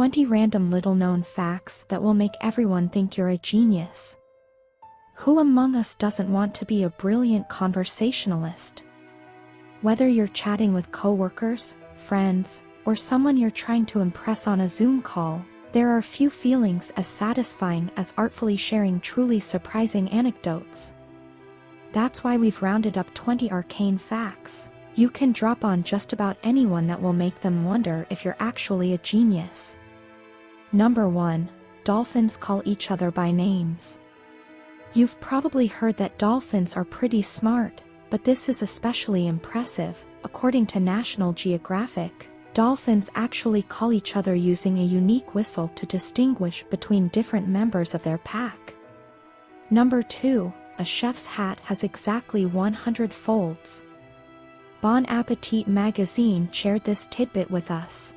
20 random little-known facts that will make everyone think you're a genius. Who among us doesn't want to be a brilliant conversationalist? Whether you're chatting with coworkers, friends, or someone you're trying to impress on a Zoom call, there are few feelings as satisfying as artfully sharing truly surprising anecdotes. That's why we've rounded up 20 arcane facts you can drop on just about anyone that will make them wonder if you're actually a genius. Number 1. Dolphins call each other by names. You've probably heard that dolphins are pretty smart, but this is especially impressive. According to National Geographic, dolphins actually call each other using a unique whistle to distinguish between different members of their pack. Number 2. A chef's hat has exactly 100 folds. Bon Appetit magazine shared this tidbit with us.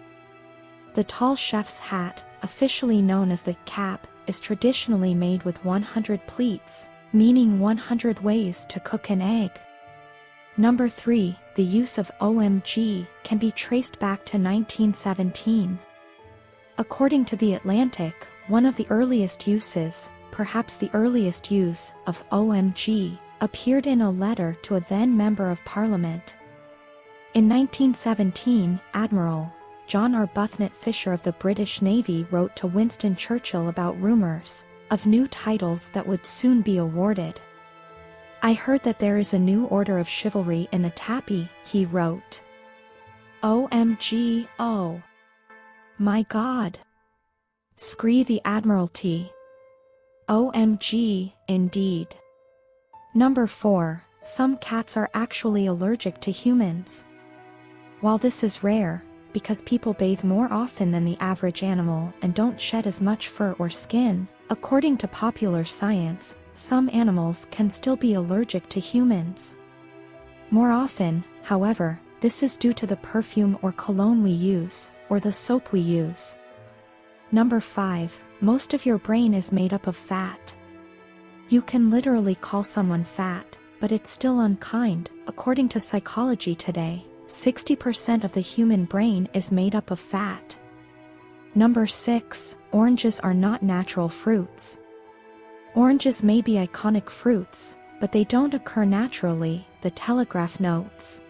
The tall chef's hat, officially known as the cap, is traditionally made with 100 pleats, meaning 100 ways to cook an egg. Number 3. The use of OMG can be traced back to 1917. According to The Atlantic, one of the earliest uses, perhaps the earliest use, of OMG, appeared in a letter to a then Member of Parliament. In 1917, Admiral John Arbuthnot Fisher of the British Navy wrote to Winston Churchill about rumors of new titles that would soon be awarded. "I heard that there is a new order of chivalry in the Tappy," he wrote. OMG, oh my God. Scree the Admiralty. OMG, indeed. Number 4. Some cats are actually allergic to humans. While this is rare, because people bathe more often than the average animal and don't shed as much fur or skin, according to Popular Science, some animals can still be allergic to humans. More often, however, this is due to the perfume or cologne we use, or the soap we use. Number 5. Most of your brain is made up of fat. You can literally call someone fat, but it's still unkind. According to Psychology Today, 60% of the human brain is made up of fat. Number 6. Oranges are not natural fruits. Oranges may be iconic fruits, but they don't occur naturally, the Telegraph notes.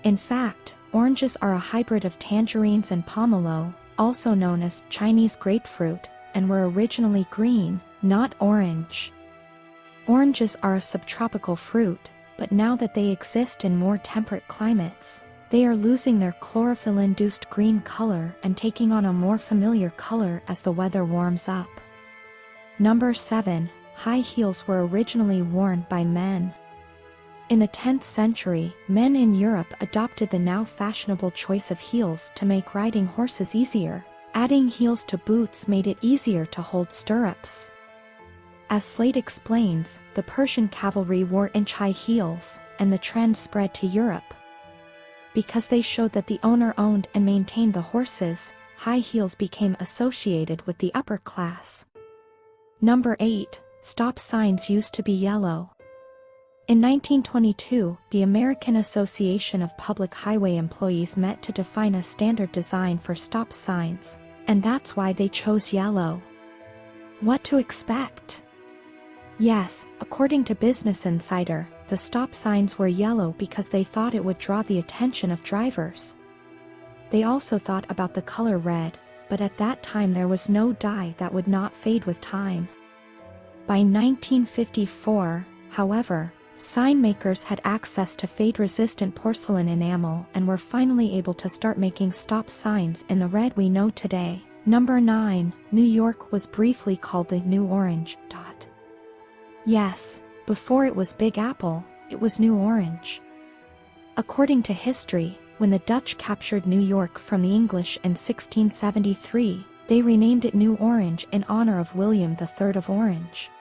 In fact, oranges are a hybrid of tangerines and pomelo, also known as Chinese grapefruit, and were originally green, not orange. Oranges are a subtropical fruit, but now that they exist in more temperate climates, they are losing their chlorophyll-induced green color and taking on a more familiar color as the weather warms up. Number 7. High heels were originally worn by men. In the 10th century, men in Europe adopted the now fashionable choice of heels to make riding horses easier. Adding heels to boots made it easier to hold stirrups. As Slate explains, the Persian cavalry wore inch-high heels, and the trend spread to Europe. Because they showed that the owner owned and maintained the horses, high heels became associated with the upper class. Number 8. Stop signs used to be yellow. In 1922, the American Association of Public Highway Employees met to define a standard design for stop signs, and that's why they chose yellow. What to expect? Yes, according to Business Insider, the stop signs were yellow because they thought it would draw the attention of drivers. They also thought about the color red, but at that time there was no dye that would not fade with time. By 1954, however, sign makers had access to fade-resistant porcelain enamel and were finally able to start making stop signs in the red we know today. Number 9. New York was briefly called the New Orange. Yes, before it was Big Apple, it was New Orange. According to history, when the Dutch captured New York from the English in 1673, they renamed it New Orange in honor of William III of Orange.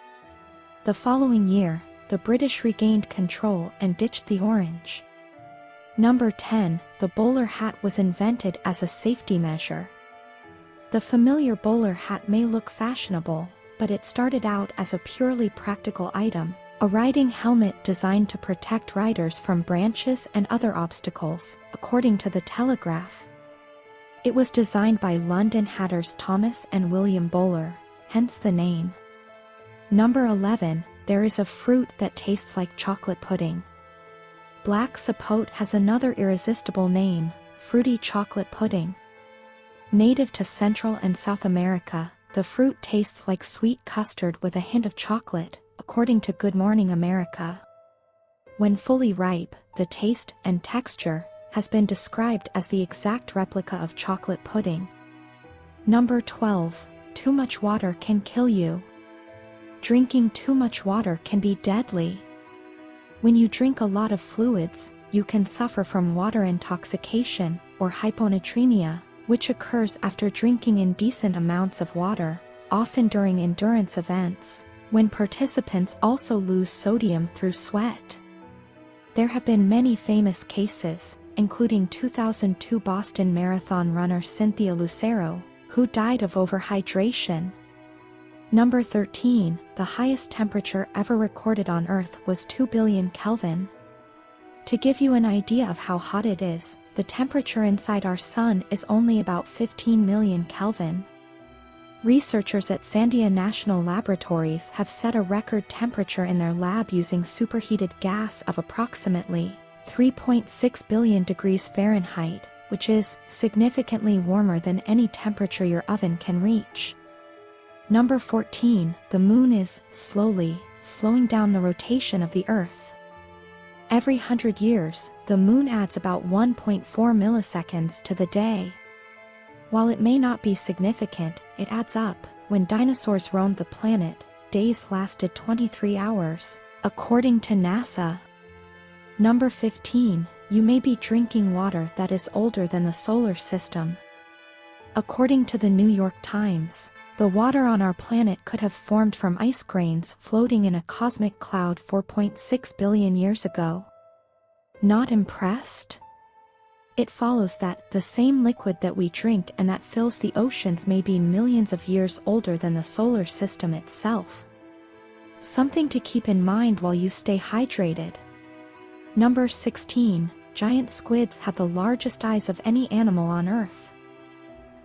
The following year, the British regained control and ditched the orange. Number 10. The bowler hat was invented as a safety measure. The familiar bowler hat may look fashionable, but it started out as a purely practical item, a riding helmet designed to protect riders from branches and other obstacles, according to the Telegraph. It was designed by London hatters Thomas and William Bowler, hence the name. Number 11, there is a fruit that tastes like chocolate pudding. Black sapote has another irresistible name, fruity chocolate pudding. Native to Central and South America, the fruit tastes like sweet custard with a hint of chocolate, according to Good Morning America. When fully ripe, the taste and texture has been described as the exact replica of chocolate pudding. Number 12, too much water can kill you. Drinking too much water can be deadly. When you drink a lot of fluids, you can suffer from water intoxication, or hyponatremia, which occurs after drinking indecent amounts of water, often during endurance events, when participants also lose sodium through sweat. There have been many famous cases, including 2002 Boston Marathon runner Cynthia Lucero, who died of overhydration. Number 13, the highest temperature ever recorded on Earth was 2 billion Kelvin. To give you an idea of how hot it is, the temperature inside our sun is only about 15 million Kelvin. Researchers at Sandia National Laboratories have set a record temperature in their lab using superheated gas of approximately 3.6 billion degrees Fahrenheit, which is significantly warmer than any temperature your oven can reach. Number 14, the moon is slowing down the rotation of the Earth. Every 100 years, the moon adds about 1.4 milliseconds to the day. While it may not be significant, it adds up. When dinosaurs roamed the planet, days lasted 23 hours, according to NASA. Number 15, you may be drinking water that is older than the solar system. According to the New York Times, the water on our planet could have formed from ice grains floating in a cosmic cloud 4.6 billion years ago. Not impressed? It follows that the same liquid that we drink and that fills the oceans may be millions of years older than the solar system itself. Something to keep in mind while you stay hydrated. Number 16, giant squids have the largest eyes of any animal on Earth.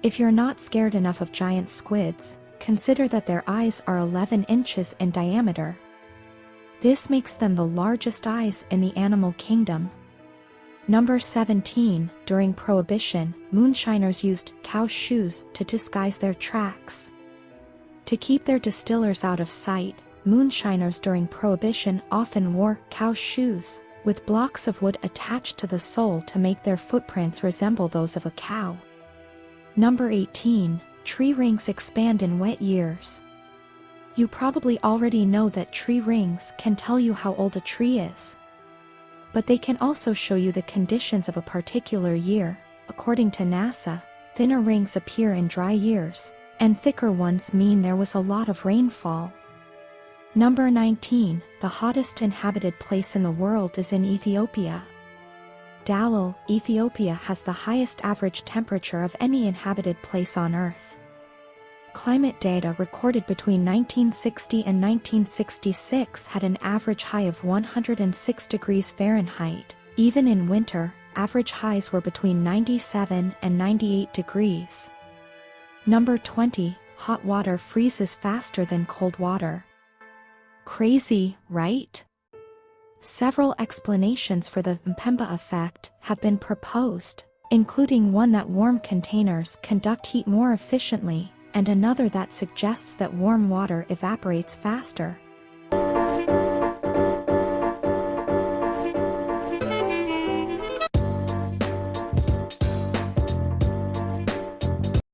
If you're not scared enough of giant squids, consider that their eyes are 11 inches in diameter. This makes them the largest eyes in the animal kingdom. Number 17, during Prohibition, moonshiners used cow shoes to disguise their tracks. To keep their distillers out of sight, moonshiners during Prohibition often wore cow shoes, with blocks of wood attached to the sole to make their footprints resemble those of a cow. Number 18, tree rings expand in wet years. You probably already know that tree rings can tell you how old a tree is. But they can also show you the conditions of a particular year. According to NASA, thinner rings appear in dry years, and thicker ones mean there was a lot of rainfall. Number 19, the hottest inhabited place in the world is in Ethiopia. Dalal, Ethiopia has the highest average temperature of any inhabited place on Earth. Climate data recorded between 1960 and 1966 had an average high of 106 degrees Fahrenheit. Even in winter, average highs were between 97 and 98 degrees. Number 20, hot water freezes faster than cold water. Crazy, right? Several explanations for the Mpemba effect have been proposed, including one that warm containers conduct heat more efficiently, and another that suggests that warm water evaporates faster,